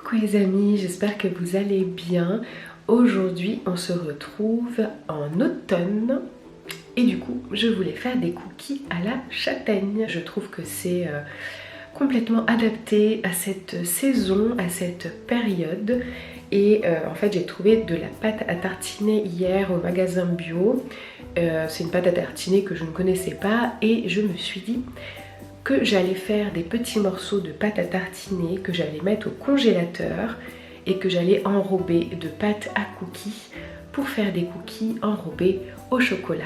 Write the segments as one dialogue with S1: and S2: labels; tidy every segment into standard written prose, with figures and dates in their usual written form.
S1: Coucou les amis, j'espère que vous allez bien. Aujourd'hui on se retrouve en automne et du coup je voulais faire des cookies à la châtaigne. Je trouve que c'est complètement adapté à cette saison, à cette période. Et en fait j'ai trouvé de la pâte à tartiner hier au magasin bio. C'est une pâte à tartiner que je ne connaissais pas et je me suis dit que j'allais faire des petits morceaux de pâte à tartiner que j'allais mettre au congélateur et que j'allais enrober de pâte à cookies pour faire des cookies enrobés au chocolat.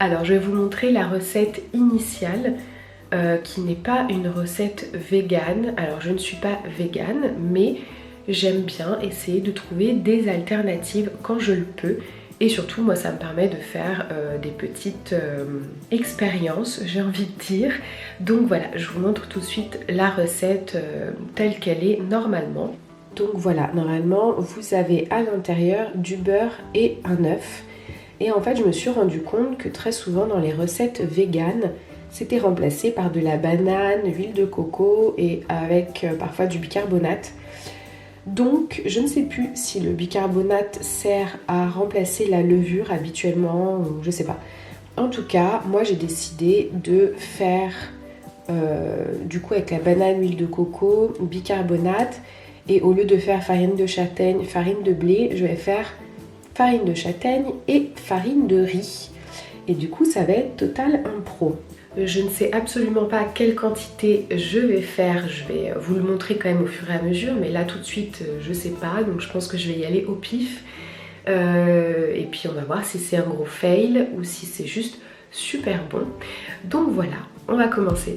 S1: Alors je vais vous montrer la recette initiale qui n'est pas une recette végane. Alors je ne suis pas végane mais j'aime bien essayer de trouver des alternatives quand je le peux. Et surtout, moi, ça me permet de faire des petites expériences, j'ai envie de dire. Donc voilà, je vous montre tout de suite la recette telle qu'elle est normalement. Donc voilà, normalement, vous avez à l'intérieur du beurre et un œuf. Et en fait, je me suis rendu compte que très souvent dans les recettes véganes, c'était remplacé par de la banane, l'huile de coco et avec parfois du bicarbonate. Donc je ne sais plus si le bicarbonate sert à remplacer la levure habituellement, ou je sais pas. En tout cas, moi j'ai décidé de faire du coup avec la banane, huile de coco, bicarbonate, et au lieu de faire farine de châtaigne, farine de blé, je vais faire farine de châtaigne et farine de riz. Et du coup ça va être total impro. Je ne sais absolument pas quelle quantité je vais faire, je vais vous le montrer quand même au fur et à mesure, mais là tout de suite je sais pas, donc je pense que je vais y aller au pif. Et puis on va voir si c'est un gros fail ou si c'est juste super bon. Donc voilà, on va commencer.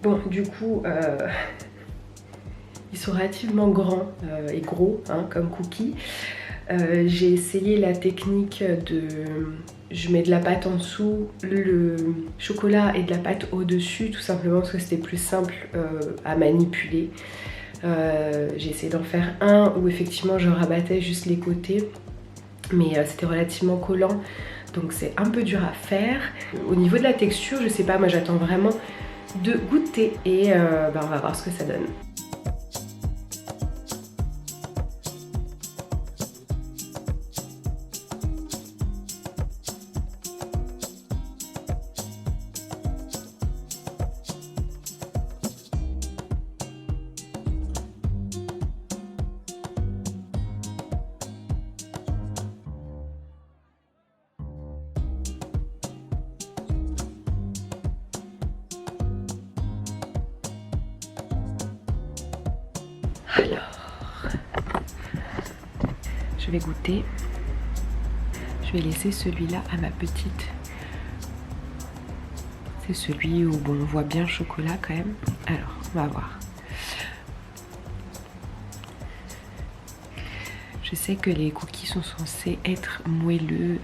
S1: Bon, du coup, Ils sont relativement grands et gros hein, comme cookies. J'ai essayé la technique de... Je mets de la pâte en dessous, le chocolat et de la pâte au-dessus, tout simplement parce que c'était plus simple à manipuler. J'ai essayé d'en faire un où effectivement je rabattais juste les côtés, mais c'était relativement collant, donc c'est un peu dur à faire. Au niveau de la texture, je sais pas, moi j'attends vraiment de goûter et on va voir ce que ça donne. Alors, je vais goûter. Je vais laisser celui-là à ma petite. C'est celui où bon, on voit bien le chocolat quand même. Alors, on va voir. Je sais que les cookies sont censés être moelleux,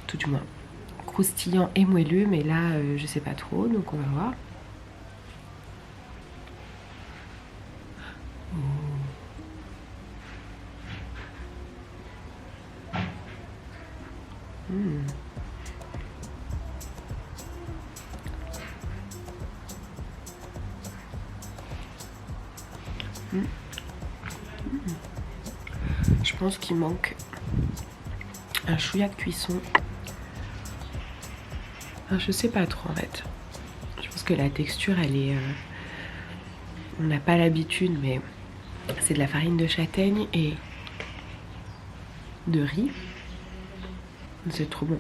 S1: tout du moins croustillants et moelleux, mais là, je sais pas trop, donc on va voir. Je pense qu'il manque un chouïa de cuisson. Enfin, je sais pas trop en fait. Je pense que la texture elle est... on n'a pas l'habitude, mais c'est de la farine de châtaigne et de riz. C'est trop bon.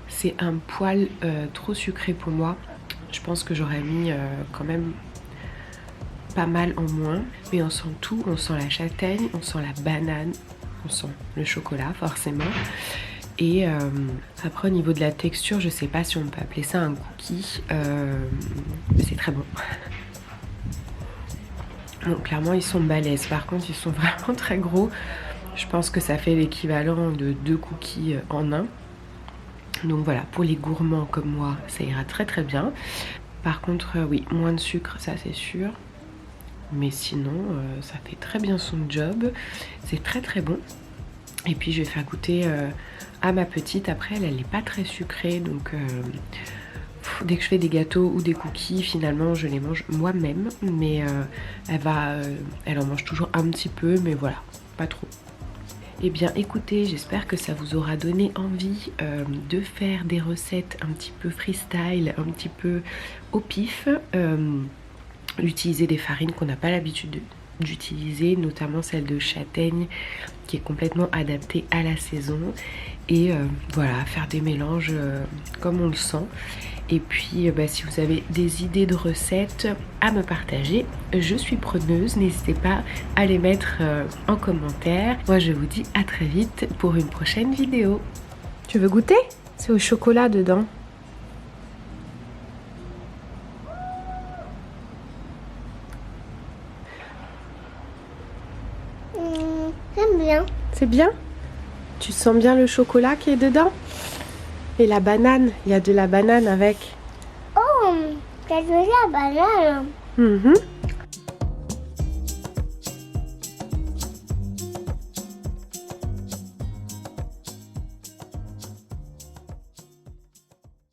S1: C'est un poil trop sucré pour moi. Je pense que j'aurais mis quand même pas mal en moins. Mais on sent tout. On sent la châtaigne, on sent la banane, on sent le chocolat forcément. Et après au niveau de la texture, je sais pas si on peut appeler ça un cookie. Mais c'est très bon. Donc clairement ils sont balèzes. Par contre ils sont vraiment très gros. Je pense que ça fait l'équivalent de 2 cookies en un. Donc voilà, pour les gourmands comme moi, ça ira très très bien. Par contre, oui, moins de sucre, ça c'est sûr. Mais sinon, ça fait très bien son job. C'est très très bon. Et puis je vais faire goûter à ma petite. Après, elle n'est pas très sucrée. Donc dès que je fais des gâteaux ou des cookies, finalement, je les mange moi-même. Mais elle en mange toujours un petit peu. Mais voilà, pas trop. Eh bien écoutez, j'espère que ça vous aura donné envie de faire des recettes un petit peu freestyle, un petit peu au pif, utiliser des farines qu'on n'a pas l'habitude d'utiliser, notamment celle de châtaigne qui est complètement adaptée à la saison, et voilà, faire des mélanges comme on le sent. Et puis si vous avez des idées de recettes à me partager, je suis preneuse, n'hésitez pas à les mettre en commentaire. Moi je vous dis à très vite pour une prochaine vidéo. Tu veux goûter? C'est au chocolat dedans.
S2: J'aime bien.
S1: C'est bien? Tu sens bien le chocolat qui est dedans? Et la banane, il y a de la banane avec.
S2: Oh, t'as de la banane.